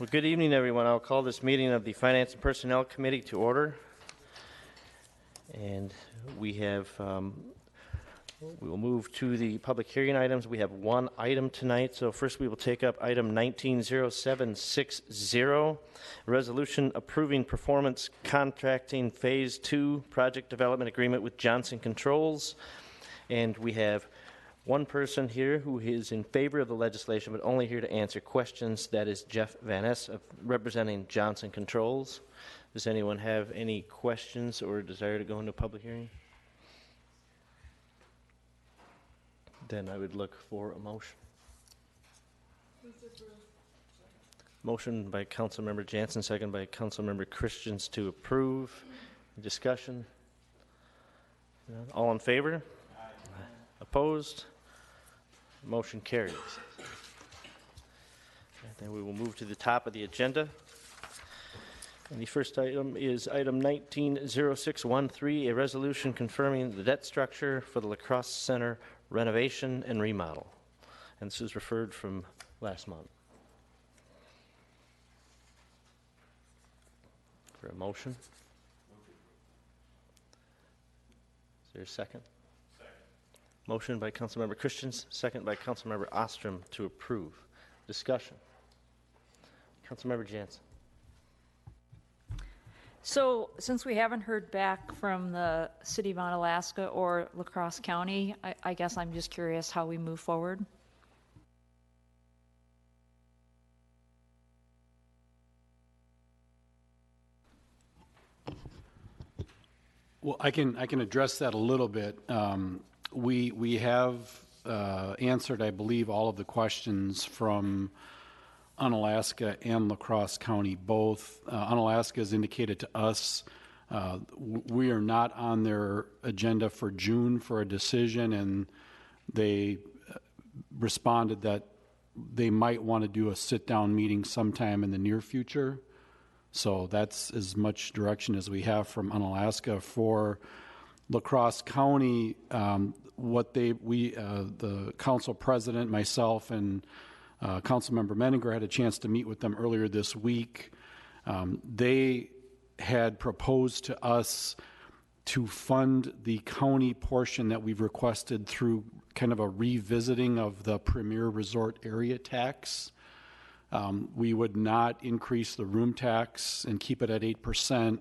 Well, good evening, everyone. I'll call this meeting of the Finance and Personnel Committee to order. And we will move to the public hearing items. We have one item tonight. So first we will take up item 190760, resolution approving performance contracting phase 2 project development agreement with Johnson Controls. And we have one person here who is in favor of the legislation, but only here to answer questions. That is Jeff Van Ness, representing Johnson Controls. Does anyone have any questions or desire to go into public hearing? Then I would look for a motion. Motion by Councilmember Jansen, second by Councilmember Christians to approve. Discussion? All in favor? Aye. Opposed? Motion carries. Then we will move to the top of the agenda. And the first item is item 190613, a resolution confirming the debt structure for the La Crosse Center renovation and remodel. And this is referred from last month. For a motion? Is there a second? Motion by Councilmember Christians, second by Councilmember Ostrom to approve. Discussion. Councilmember Jansen. So, since we haven't heard back from the City of Onalaska or La Crosse County, I guess I'm just curious how we move forward. Well, I can address that a little bit. We have answered, I believe, all of the questions from Onalaska and La Crosse County both. Onalaska has indicated to us we are not on their agenda for June for a decision, and they responded that they might want to do a sit-down meeting sometime in the near future. So that's as much direction as we have from Onalaska. For La Crosse County, the council president, myself, and Councilmember Menninger had a chance to meet with them earlier this week. They had proposed to us to fund the county portion that we've requested through kind of a revisiting of the Premier Resort area tax. We would not increase the room tax and keep it at 8%,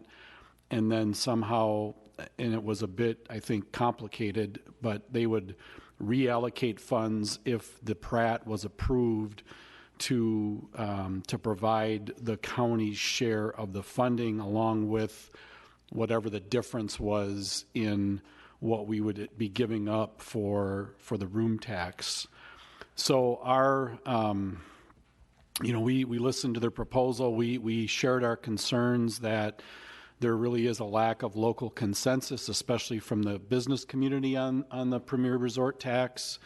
and then somehow, and it was a bit, I think, complicated, but they would reallocate funds if the Pratt was approved to provide the county's share of the funding, along with whatever the difference was in what we would be giving up for the room tax. So our, we listened to their proposal. We shared our concerns that there really is a lack of local consensus, especially from the business community on the Premier Resort tax.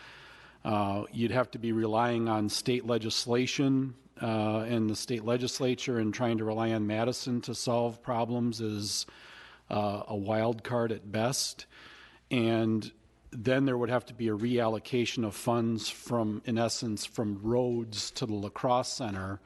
You'd have to be relying on state legislation and the state legislature, and trying to rely on Madison to solve problems is a wild card at best. And then there would have to be a reallocation of funds from, in essence, from roads to the La Crosse Center.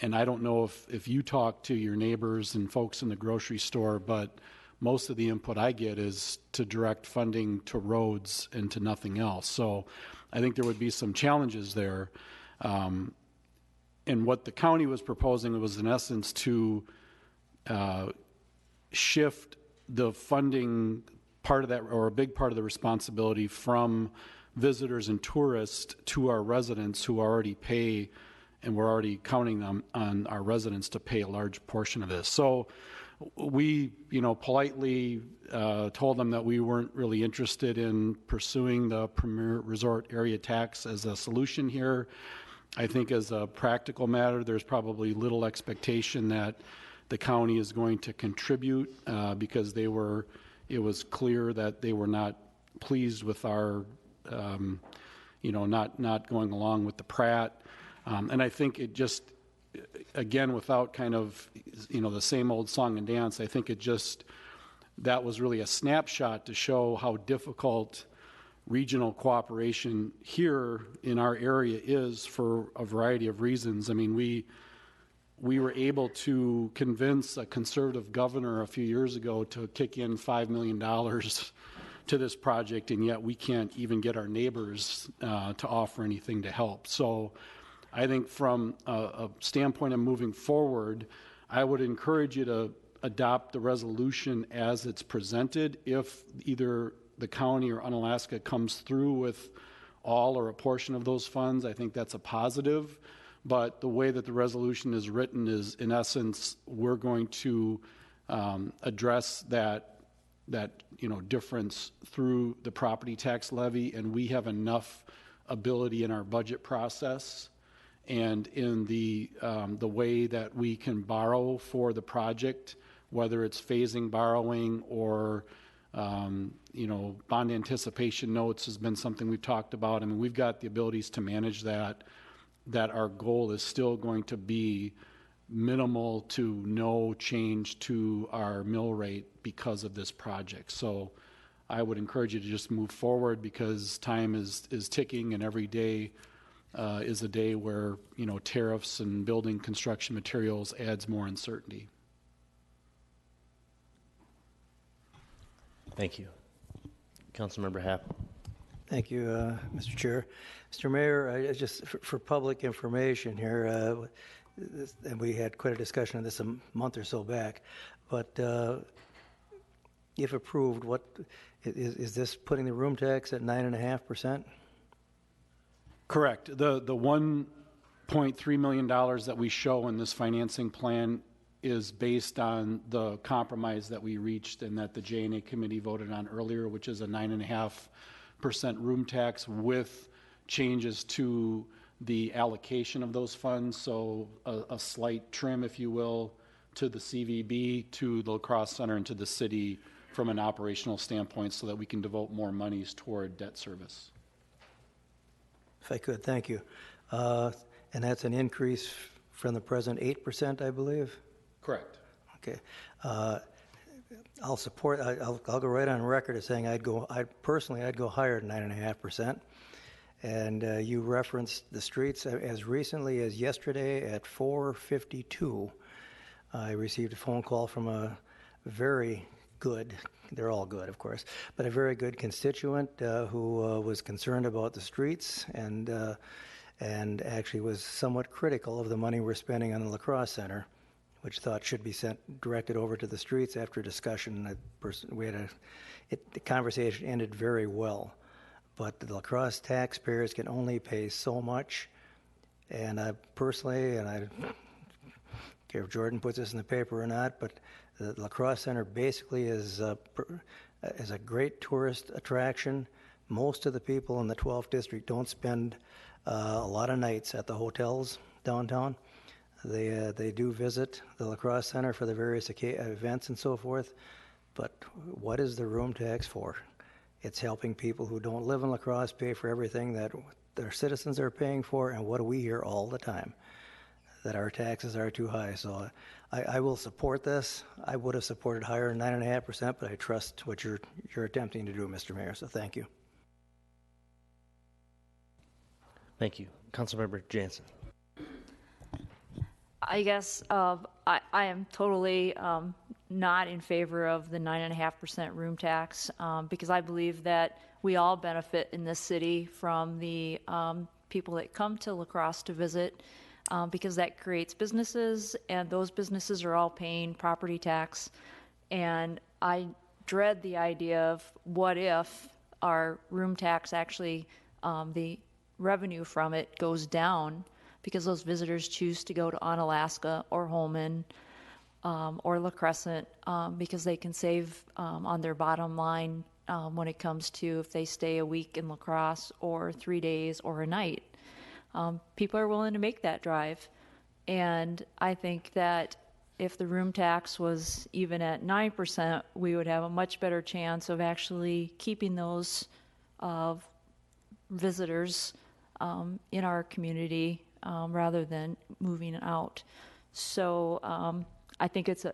And I don't know if you talk to your neighbors and folks in the grocery store, but most of the input I get is to direct funding to roads and to nothing else. So I think there would be some challenges there. And what the county was proposing was, in essence, to shift the funding part of that, or a big part of the responsibility, from visitors and tourists to our residents who already pay, and we're already counting them on our residents to pay a large portion of this. So we, politely told them that we weren't really interested in pursuing the Premier Resort area tax as a solution here. I think as a practical matter, there's probably little expectation that the county is going to contribute because it was clear that they were not pleased with our, not going along with the Pratt. And I think it just, again, without kind of, the same old song and dance, I think that was really a snapshot to show how difficult regional cooperation here in our area is for a variety of reasons. I mean, we were able to convince a conservative governor a few years ago to kick in $5 million to this project, and yet we can't even get our neighbors to offer anything to help. So I think from a standpoint of moving forward, I would encourage you to adopt the resolution as it's presented. If either the county or Unalaska comes through with all or a portion of those funds, I think that's a positive. But the way that the resolution is written is, in essence, we're going to address that difference through the property tax levy, and we have enough ability in our budget process and in the way that we can borrow for the project, whether it's phasing borrowing or bond anticipation notes has been something we've talked about. I mean, we've got the abilities to manage that our goal is still going to be minimal to no change to our mill rate because of this project. So I would encourage you to just move forward, because time is ticking, and every day is a day where tariffs and building construction materials adds more uncertainty. Thank you. Councilmember Happ. Thank you, Mr. Chair. Mr. Mayor, just for public information here, and we had quite a discussion on this a month or so back, but if approved, what is this putting the room tax at 9.5%? Correct. The $1.3 million that we show in this financing plan is based on the compromise that we reached and that the J&A committee voted on earlier, which is a 9.5% room tax with changes to the allocation of those funds. So a slight trim, if you will, to the CVB, to the La Crosse Center, and to the city from an operational standpoint, so that we can devote more monies toward debt service. If I could, thank you. And that's an increase from the present 8%, I believe? Correct. Okay. I'll support, I'll go right on record as saying I'd go higher than 9.5%. And you referenced the streets. As recently as yesterday at 4:52, I received a phone call from a very good, they're all good, of course, but a very good constituent who was concerned about the streets and actually was somewhat critical of the money we're spending on the La Crosse Center, which thought should be directed over to the streets. After discussion, the conversation ended very well. But the La Crosse taxpayers can only pay so much. And I personally, and I don't care if Jordan puts this in the paper or not, but the La Crosse Center basically is a great tourist attraction. Most of the people in the 12th district don't spend a lot of nights at the hotels downtown. They do visit the La Crosse Center for the various events and so forth. But what is the room tax for? It's helping people who don't live in La Crosse pay for everything that their citizens are paying for. And what do we hear all the time? That our taxes are too high. So I will support this. I would have supported higher than 9.5%, but I trust what you're attempting to do, Mr. Mayor. So thank you. Thank you. Councilmember Jansen. I guess I am totally not in favor of the 9.5% room tax because I believe that we all benefit in this city from the people that come to La Crosse to visit because that creates businesses, and those businesses are all paying property tax. And I dread the idea of what if our room tax actually, the revenue from it goes down because those visitors choose to go to Onalaska or Holmen or La Crescent because they can save on their bottom line when it comes to if they stay a week in La Crosse or 3 days or a night. People are willing to make that drive. And I think that if the room tax was even at 9%, we would have a much better chance of actually keeping those visitors in our community rather than moving out. So I think it's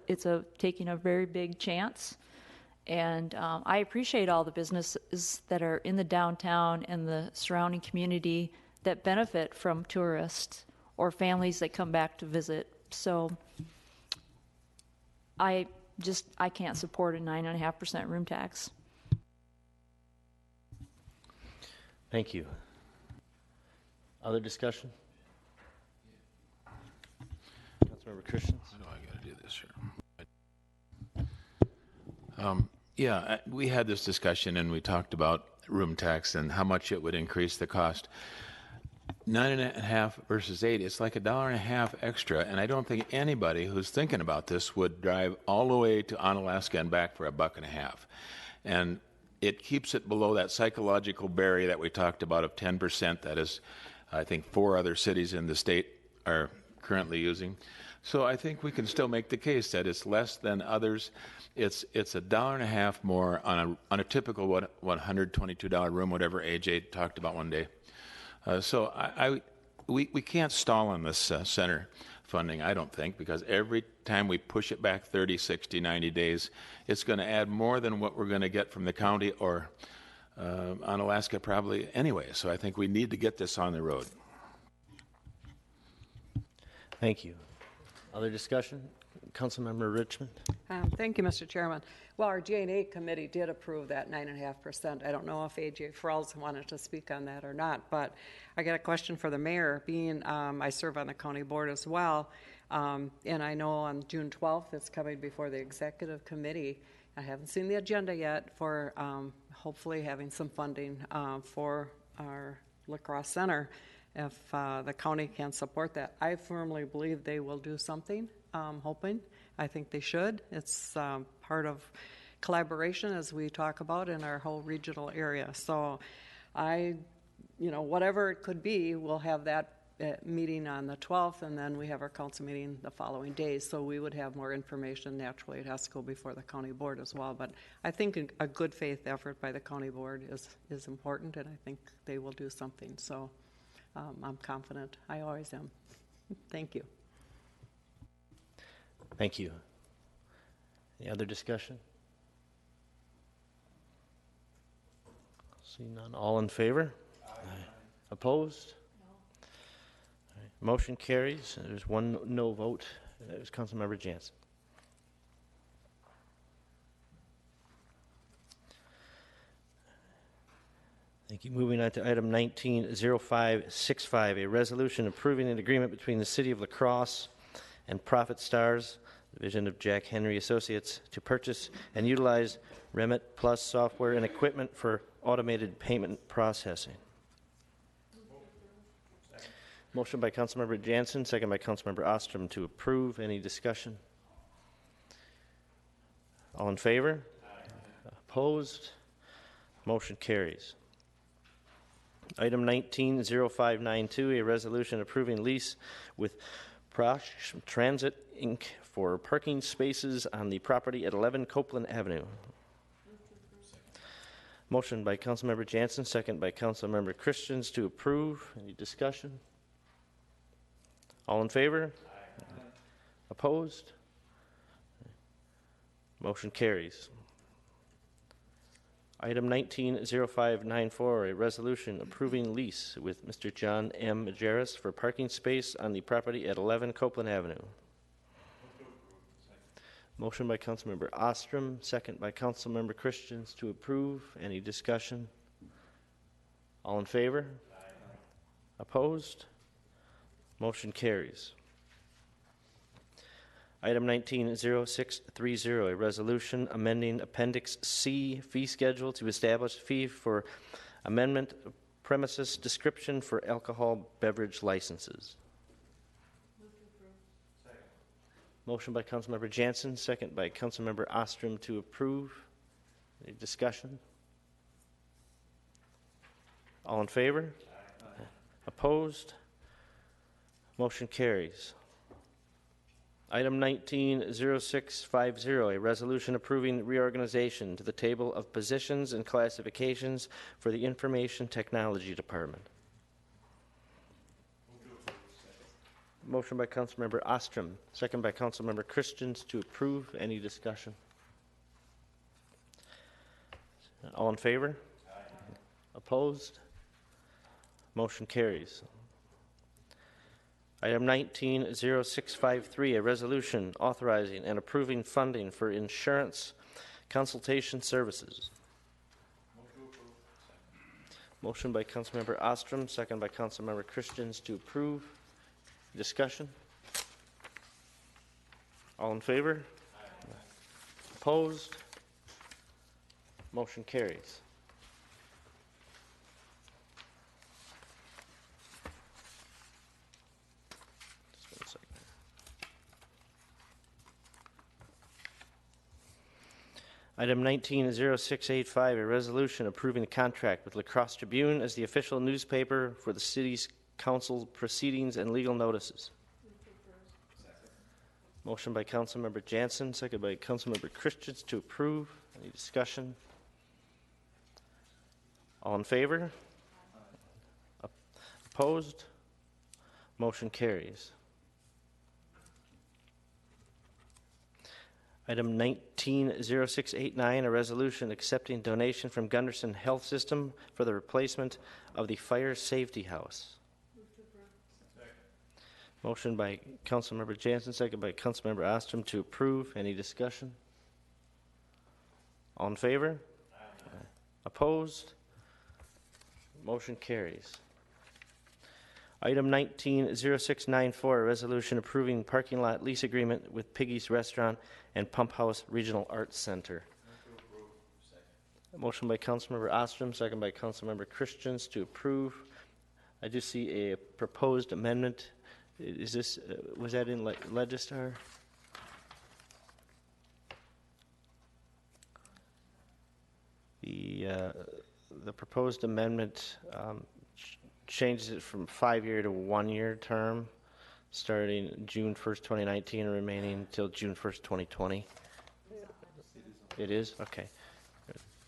taking a very big chance. And I appreciate all the businesses that are in the downtown and the surrounding community that benefit from tourists or families that come back to visit. So I can't support a 9.5% room tax. Thank you. Other discussion? Councilmember Christians? How do I got to do this here? We had this discussion and we talked about room tax and how much it would increase the cost. 9.5 versus 8, it's like $1.50 extra, and I don't think anybody who's thinking about this would drive all the way to Onalaska and back for $1.50. And it keeps it below that psychological barrier that we talked about of 10%. That is, I think, 4 other cities in the state are currently using. So I think we can still make the case that it's less than others. It's $1.50 more on a typical $122 room, whatever AJ talked about one day. So we can't stall on this center funding, I don't think, because every time we push it back 30, 60, 90 days, it's going to add more than what we're going to get from the county or Onalaska probably anyway. So I think we need to get this on the road. Thank you. Other discussion? Councilmember Richmond? Thank you, Mr. Chairman. Well, our G&A committee did approve that 9.5%. I don't know if AJ Frells wanted to speak on that or not, but I got a question for the mayor. Being I serve on the county board as well, and I know on June 12th it's coming before the executive committee. I haven't seen the agenda yet for hopefully having some funding for our lacrosse center. If the county can support that, I firmly believe they will do something. Hoping. I think they should. It's part of collaboration as we talk about in our whole regional area. So whatever it could be, we'll have that meeting on the 12th, and then we have our council meeting the following day. So we would have more information. Naturally, it has to go before the county board as well. But I think a good faith effort by the county board is important, and I think they will do something. So I'm confident. I always am. Thank you. Thank you. Any other discussion? See none. All in favor? Aye. Opposed? No. All right. Motion carries. There's one no vote. That was Councilmember Jansen. Thank you. Moving on to item 190565, a resolution approving an agreement between the City of La Crosse and Profit Stars, division of Jack Henry Associates, to purchase and utilize Remit Plus software and equipment for automated payment processing. Motion by Councilmember Jansen, second by Councilmember Ostrom to approve. Any discussion? All in favor? Aye. Opposed? Motion carries. Item 190592, a resolution approving lease with Prosh Transit, Inc. for parking spaces on the property at 11 Copeland Avenue. Motion by Councilmember Jansen, second by Councilmember Christians to approve. Any discussion? All in favor? Aye. Opposed? Motion carries. Item 190594, a resolution approving lease with Mr. John M. Majerus for parking space on the property at 11 Copeland Avenue. Motion by Councilmember Ostrom, second by Councilmember Christians to approve. Any discussion? All in favor? Aye. Opposed? Motion carries. Item 190630, a resolution amending Appendix C fee schedule to establish a fee for amendment of premises description for alcohol beverage licenses. Motion by Councilmember Jansen, second by Councilmember Ostrom to approve. Any discussion? All in favor? Aye. Opposed? Motion carries. Item 190650, a resolution approving reorganization to the table of positions and classifications for the Information Technology Department. Motion by Councilmember Ostrom, second by Councilmember Christians to approve. Any discussion? All in favor? Aye. Opposed? Motion carries. Item 190653, a resolution authorizing and approving funding for insurance consultation services. Motion by Councilmember Ostrom, second by Councilmember Christians to approve. Discussion? All in favor? Opposed? Motion carries. Just 1 second. Item 190685, a resolution approving a contract with La Crosse Tribune as the official newspaper for the city's council proceedings and legal notices. Motion by Councilmember Jansen, second by Councilmember Christians to approve. Any discussion? All in favor? Opposed? Motion carries. Item 190689, a resolution accepting donation from Gunderson Health System for the replacement of the fire safety house. Motion by Councilmember Jansen, second by Councilmember Ostrom to approve. Any discussion? All in favor? Aye. Opposed? Motion carries. Item 190694, a resolution approving parking lot lease agreement with Piggy's Restaurant and Pump House Regional Arts Center. Motion by Councilmember Ostrom, second by Councilmember Christians to approve. I do see a proposed amendment. Is this, was that in Legistar? The proposed amendment changes it from 5-year to 1-year term, starting June 1st, 2019, and remaining until June 1st, 2020. It is? Okay.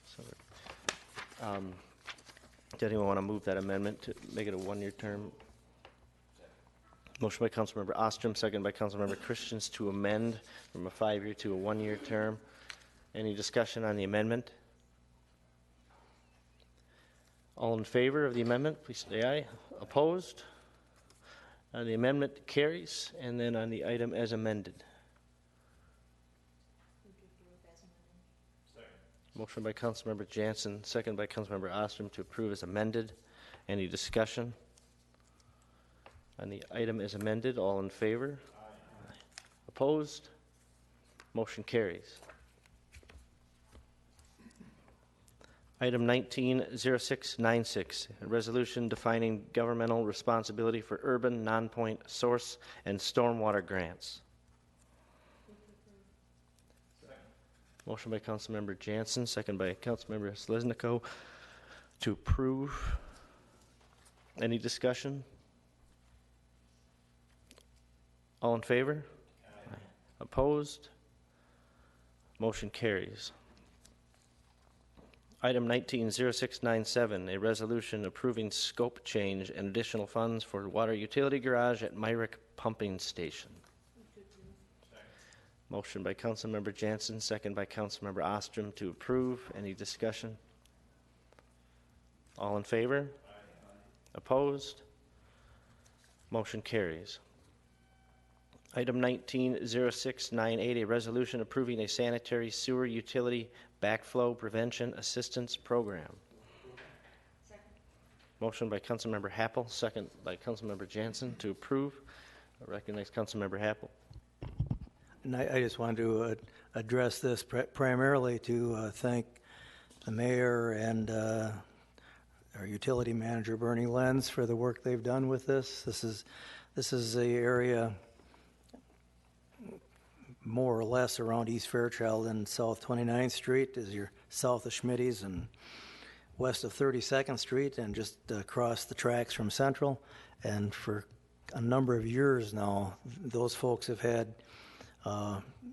So, does anyone want to move that amendment to make it a 1-year term? Motion by Councilmember Ostrom, second by Councilmember Christians to amend from a 5-year to a 1-year term. Any discussion on the amendment? All in favor of the amendment, please say aye. Opposed? The amendment carries. And then on the item as amended. Motion by Councilmember Jansen, second by Councilmember Ostrom to approve as amended. Any discussion on the item as amended? All in favor? Aye. Opposed? Motion carries. Item 190696, a resolution defining governmental responsibility for urban non-point source and stormwater grants. Motion by Councilmember Jansen, second by Councilmember Seleznyko to approve. Any discussion? All in favor? Aye. Opposed? Motion carries. Item 190697, a resolution approving scope change and additional funds for water utility garage at Myrick Pumping Station. Motion by Councilmember Jansen, second by Councilmember Ostrom to approve. Any discussion? All in favor? Aye. Opposed? Motion carries. Item 190698, a resolution approving a sanitary sewer utility backflow prevention assistance program. Second. Motion by Councilmember Happel, second by Councilmember Jansen to approve. I recognize Councilmember Happel. And I just wanted to address this primarily to thank the mayor and our utility manager, Bernie Lenz, for the work they've done with this. This is the area more or less around East Fairchild and South 29th Street as you're south of Schmitty's and west of 32nd Street and just across the tracks from Central. And for a number of years now, those folks have had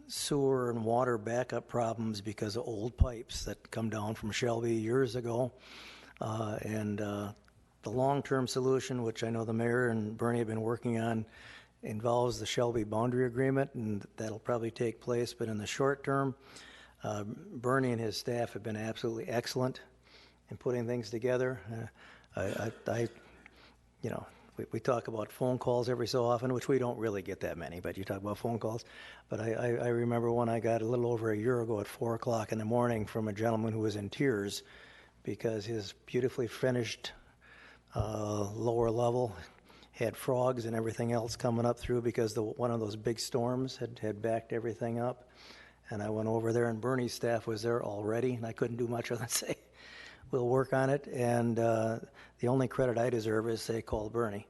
sewer and water backup problems because of old pipes that come down from Shelby years ago. And the long-term solution, which I know the mayor and Bernie have been working on, involves the Shelby boundary agreement, and that'll probably take place. But in the short term, Bernie and his staff have been absolutely excellent in putting things together. we talk about phone calls every so often, which we don't really get that many, but you talk about phone calls. But I remember one I got a little over a year ago at 4 o'clock in the morning from a gentleman who was in tears because his beautifully finished lower level had frogs and everything else coming up through because one of those big storms had backed everything up. And I went over there, and Bernie's staff was there already, and I couldn't do much other than say, we'll work on it. And the only credit I deserve is say, call Bernie.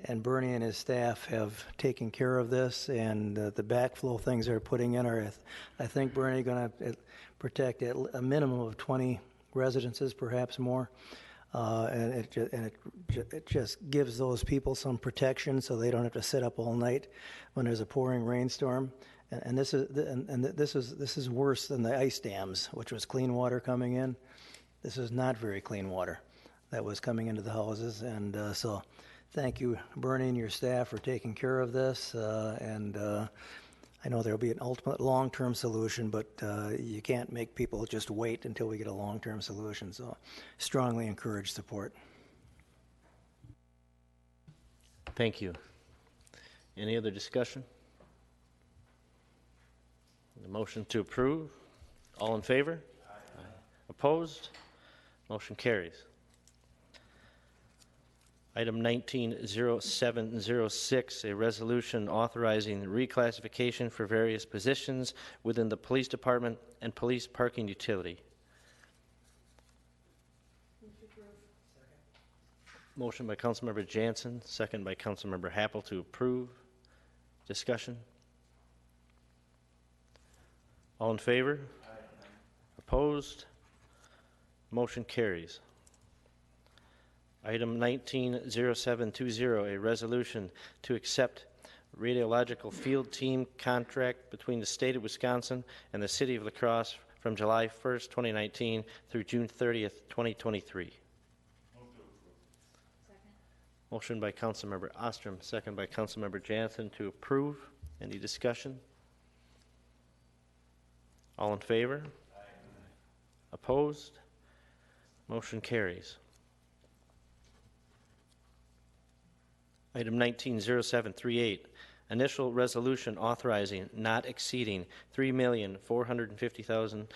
And Bernie and his staff have taken care of this, and the backflow things they're putting in are, I think, Bernie, going to protect at a minimum of 20 residences, perhaps more. And it just gives those people some protection so they don't have to sit up all night when there's a pouring rainstorm. And this is worse than the ice dams, which was clean water coming in. This is not very clean water that was coming into the houses. And so thank you, Bernie, and your staff for taking care of this. And I know there'll be an ultimate long-term solution, but you can't make people just wait until we get a long-term solution. So strongly encourage support. Thank you. Any other discussion? The motion to approve. All in favor? Aye. Opposed? Motion carries. Item 190706, a resolution authorizing reclassification for various positions within the police department and police parking utility. Motion by Councilmember Jansen, second by Councilmember Happel to approve. Discussion. All in favor? Aye. Opposed? Motion carries. Item 190720, a resolution to accept radiological field team contract between the state of Wisconsin and the city of La Crosse from July 1st, 2019 through June 30th, 2023. Motion by Councilmember Ostrom, second by Councilmember Jansen to approve. Any discussion? All in favor? Aye. Opposed? Motion carries. Item 190738, initial resolution authorizing not exceeding $3,450,000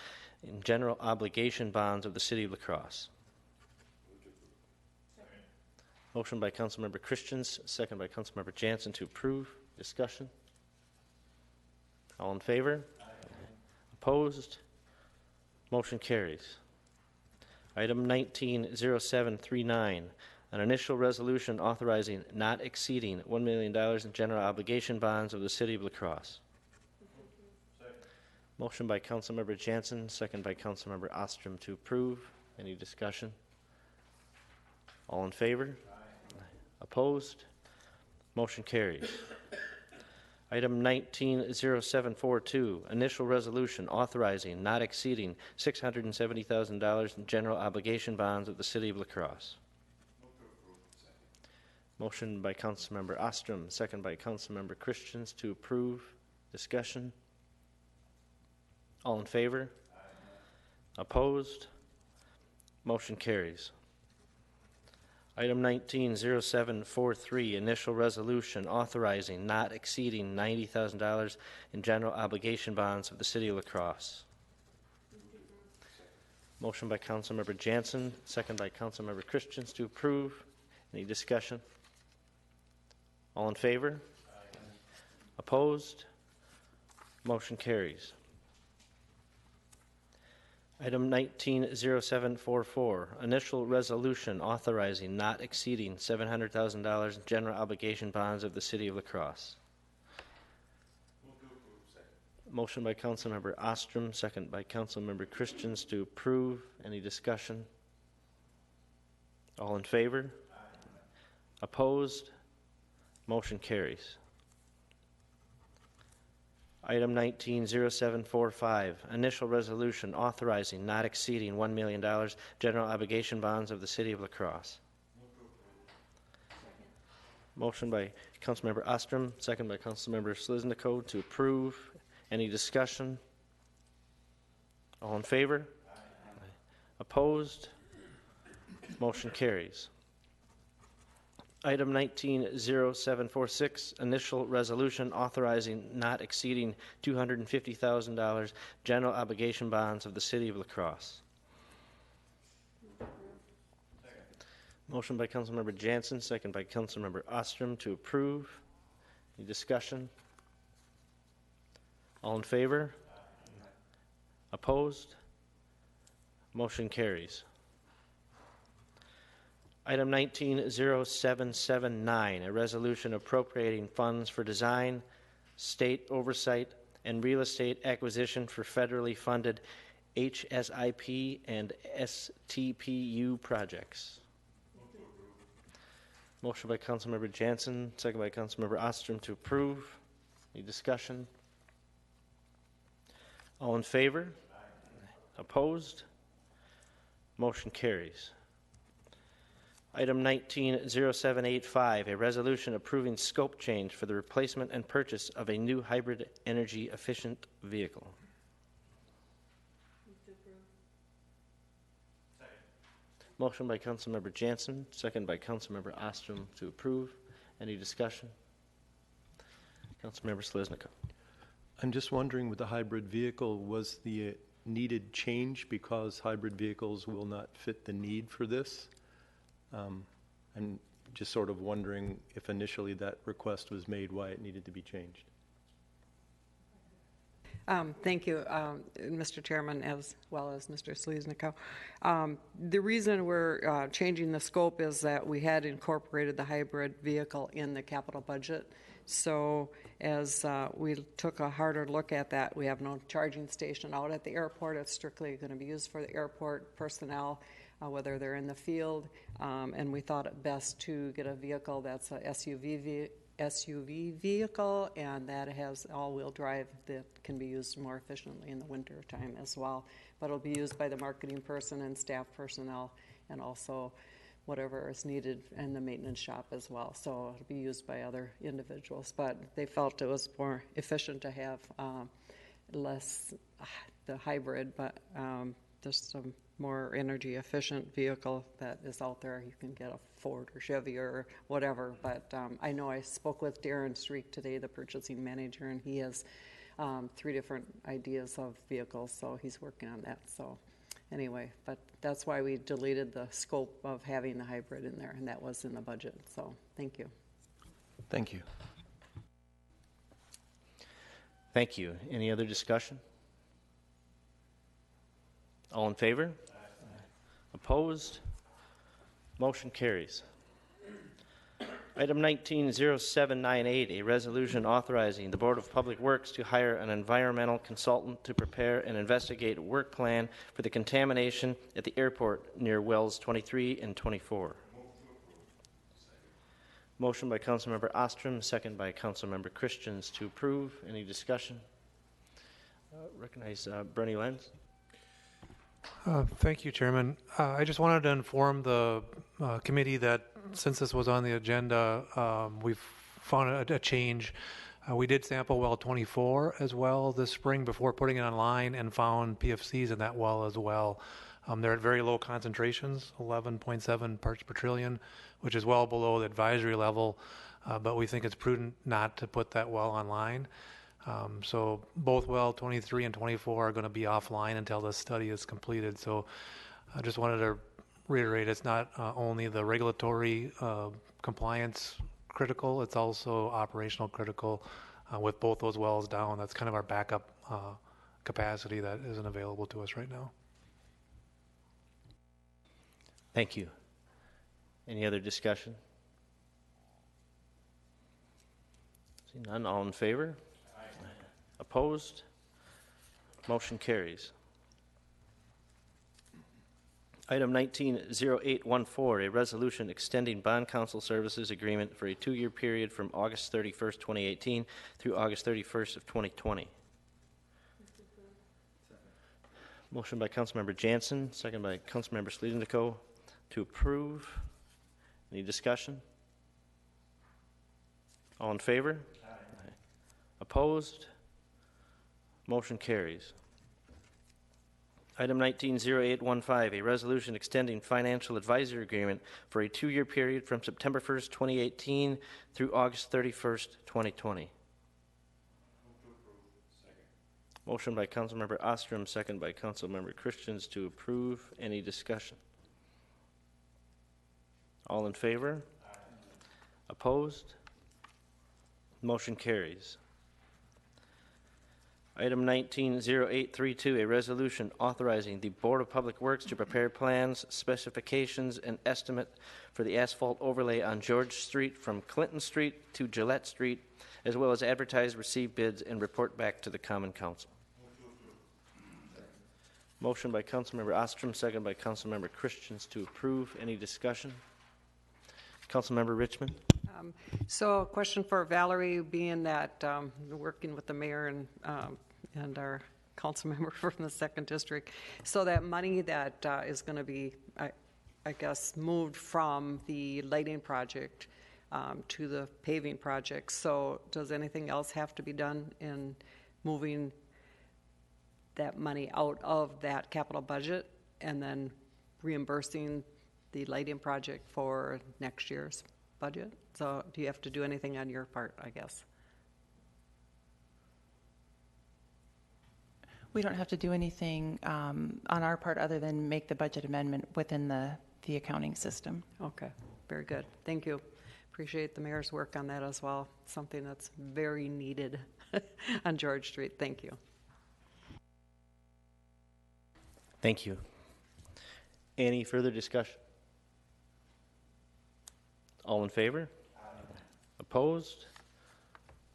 in general obligation bonds of the city of La Crosse. Motion by Councilmember Christians, second by Councilmember Jansen to approve. Discussion. All in favor? Aye. Opposed? Motion carries. Item 190739, an initial resolution authorizing not exceeding $1 million in general obligation bonds of the city of La Crosse. Motion by Councilmember Jansen, second by Councilmember Ostrom to approve. Any discussion? All in favor? Aye. Opposed? Motion carries. Item 190742, initial resolution authorizing not exceeding $670,000 in general obligation bonds of the city of La Crosse. Motion by Councilmember Ostrom, second by Councilmember Christians to approve. Discussion. All in favor? Aye. Opposed? Motion carries. Item 190743, initial resolution authorizing not exceeding $90,000 in general obligation bonds of the city of La Crosse. Motion by Councilmember Jansen, second by Councilmember Christians to approve. Any discussion? All in favor? Aye. Opposed? Motion carries. Item 190744, initial resolution authorizing not exceeding $700,000 in general obligation bonds of the city of La Crosse. Motion by Councilmember Ostrom, second by Councilmember Christians to approve. Any discussion? All in favor? Aye. Opposed? Motion carries. Item 190745, initial resolution authorizing not exceeding $1 million general obligation bonds of the city of La Crosse. Motion by Councilmember Ostrom, second by Councilmember Sliznico to approve. Any discussion? All in favor? Aye. Opposed? Motion carries. Item 190746, initial resolution authorizing not exceeding $250,000 general obligation bonds of the City of La Crosse. Motion by Councilmember Jansen, second by Councilmember Ostrom to approve. Any discussion? All in favor? Opposed? Motion carries. Item 190779, a resolution appropriating funds for design, state oversight, and real estate acquisition for federally funded HSIP and STPU projects. Motion by Councilmember Jansen, second by Councilmember Ostrom to approve. Any discussion? All in favor? Opposed? Motion carries. Item 190785, a resolution approving scope change for the replacement and purchase of a new hybrid energy efficient vehicle. Motion by Councilmember Jansen, second by Councilmember Ostrom to approve. Any discussion? Councilmember Seliznikou. I'm just wondering, with the hybrid vehicle, was the needed change because hybrid vehicles will not fit the need for this? I'm just sort of wondering if initially that request was made, why it needed to be changed. Thank you, Mr. Chairman, as well as Mr. Seliznikou. The reason we're changing the scope is that we had incorporated the hybrid vehicle in the capital budget. So as we took a harder look at that, we have no charging station out at the airport. It's strictly going to be used for the airport personnel, whether they're in the field. And we thought it best to get a vehicle that's a SUV vehicle, and that has all-wheel drive that can be used more efficiently in the winter time as well. But it'll be used by the marketing person and staff personnel, and also whatever is needed in the maintenance shop as well. So it'll be used by other individuals. But they felt it was more efficient to have less the hybrid, but just some more energy efficient vehicle that is out there. You can get a Ford or Chevy or whatever, but I know I spoke with Darren Streak today, the purchasing manager, and he has 3 different ideas of vehicles, so he's working on that. So anyway, but that's why we deleted the scope of having the hybrid in there, and that was in the budget. So thank you. Thank you. Thank you. Any other discussion? All in favor? Opposed? Motion carries. Item 190798, a resolution authorizing the Board of Public Works to hire an environmental consultant to prepare and investigate a work plan for the contamination at the airport near wells 23 and 24. Motion by Councilmember Ostrom, second by Councilmember Christians to approve. Any discussion? Recognize Bernie Lenz. Thank you, Chairman. I just wanted to inform the committee that since this was on the agenda, we've found a change. We did sample well 24 as well this spring before putting it online, and found PFCs in that well as well. They're at very low concentrations, 11.7 parts per trillion, which is well below the advisory level, but we think it's prudent not to put that well online. So both well 23 and 24 are going to be offline until the study is completed. So I just wanted to reiterate, it's not only the regulatory compliance critical, it's also operational critical with both those wells down. That's kind of our backup capacity that isn't available to us right now. Thank you. Any other discussion? See none, all in favor? Opposed? Motion carries. Item 190814, a resolution extending bond counsel services agreement for a 2-year period from August 31st, 2018 through August 31st of 2020. Motion by Councilmember Jansen, second by Councilmember Seliznikou to approve. Any discussion? All in favor? Aye. Opposed? Motion carries. Item 190815, a resolution extending financial advisory agreement for a 2-year period from September 1st, 2018 through August 31st, 2020. Motion by Councilmember Ostrom, second by Councilmember Christians to approve. Any discussion? All in favor? Aye. Opposed? Motion carries. Item 190832, a resolution authorizing the Board of Public Works to prepare plans, specifications, and estimate for the asphalt overlay on George Street from Clinton Street to Gillette Street, as well as advertise, receive bids, and report back to the Common Council. Motion by Councilmember Ostrom, second by Councilmember Christians to approve. Any discussion? Councilmember Richmond? So a question for Valerie, being that working with the mayor and our council member from the 2nd District, so that money that is going to be, I guess, moved from the lighting project to the paving project. So does anything else have to be done in moving that money out of that capital budget and then reimbursing the lighting project for next year's budget? So do you have to do anything on your part, I guess? We don't have to do anything on our part other than make the budget amendment within the accounting system. Okay, very good. Thank you. Appreciate the mayor's work on that as well. Something that's very needed on George Street. Thank you. Thank you. Any further discussion? All in favor? Aye. Opposed?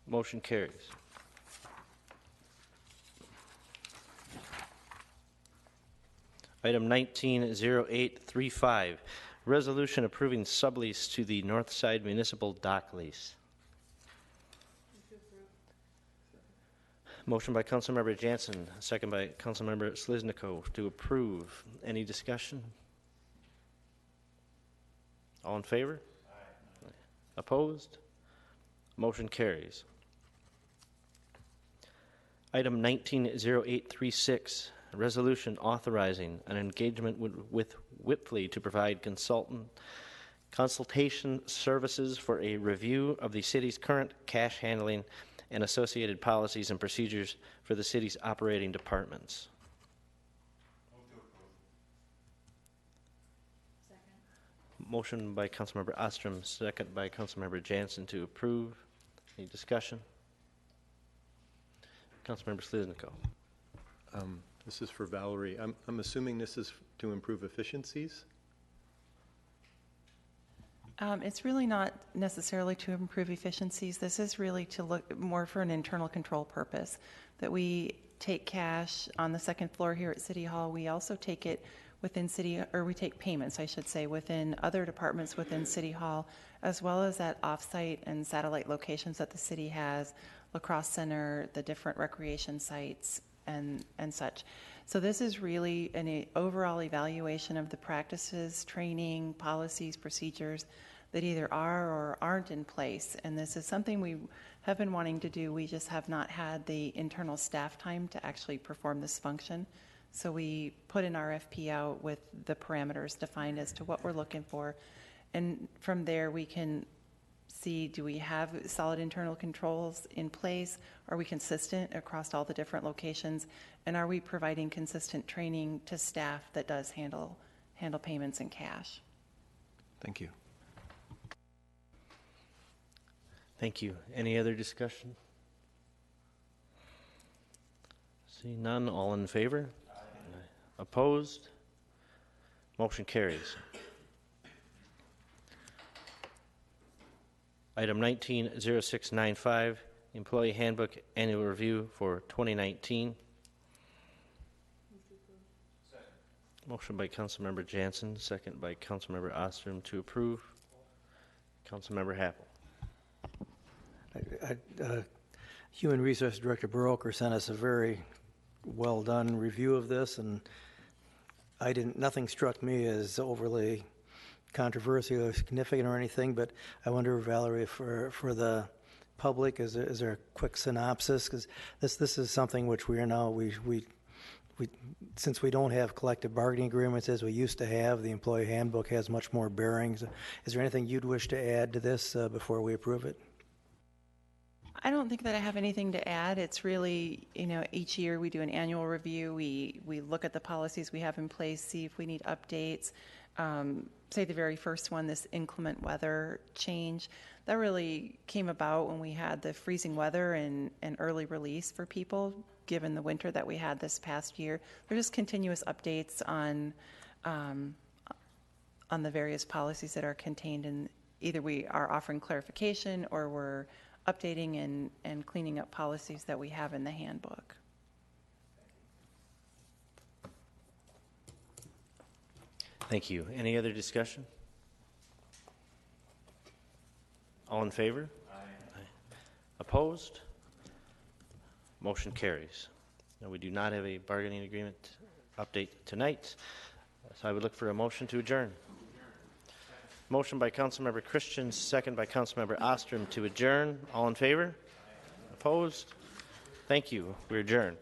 Motion carries. Item 190835, resolution approving sublease to the Northside Municipal Dock lease. Motion by Councilmember Jansen, second by Councilmember Sliznico to approve. Any discussion? All in favor? Aye. Opposed? Motion carries. Item 190836, a resolution authorizing an engagement with Whitfleet to provide consultation services for a review of the city's current cash handling and associated policies and procedures for the city's operating departments. Motion by Councilmember Ostrom, second by Councilmember Jansen to approve. Any discussion? Councilmember Sliznico. This is for Valerie. I'm assuming this is to improve efficiencies? It's really not necessarily to improve efficiencies. This is really to look more for an internal control purpose, that we take cash on the 2nd floor here at City Hall. We also take it within we take payments, I should say, within other departments within City Hall, as well as at offsite and satellite locations that the city has, Lacrosse Center, the different recreation sites, and such. So this is really an overall evaluation of the practices, training, policies, procedures that either are or aren't in place. And this is something we have been wanting to do. We just have not had the internal staff time to actually perform this function. So we put an RFP out with the parameters defined as to what we're looking for. And from there we can see, do we have solid internal controls in place? Are we consistent across all the different locations? And are we providing consistent training to staff that does handle payments in cash? Thank you. Thank you. Any other discussion? See none. All in favor? Aye. Opposed? Motion carries. Item 190695, Employee Handbook Annual Review for 2019. Motion by Councilmember Jansen, second by Councilmember Ostrom to approve. Councilmember Happel. Human Resource Director Baroker sent us a very well done review of this, and nothing struck me as overly controversial or significant or anything, but I wonder, Valerie, for the public, is there a quick synopsis? Because this is something which we since we don't have collective bargaining agreements as we used to have, the employee handbook has much more bearings. Is there anything you'd wish to add to this before we approve it? I don't think that I have anything to add. It's really, each year we do an annual review. We look at the policies we have in place, see if we need updates. Say the very first one, this inclement weather change, that really came about when we had the freezing weather and early release for people, given the winter that we had this past year. There's just continuous updates on the various policies that are contained in, either we are offering clarification or we're updating and cleaning up policies that we have in the handbook. Thank you. Any other discussion? All in favor? Aye. Opposed? Motion carries. Now, we do not have a bargaining agreement update tonight, so I would look for a motion to adjourn. Motion by Councilmember Christian, second by Councilmember Ostrom to adjourn. All in favor? Opposed? Thank you. We're adjourned.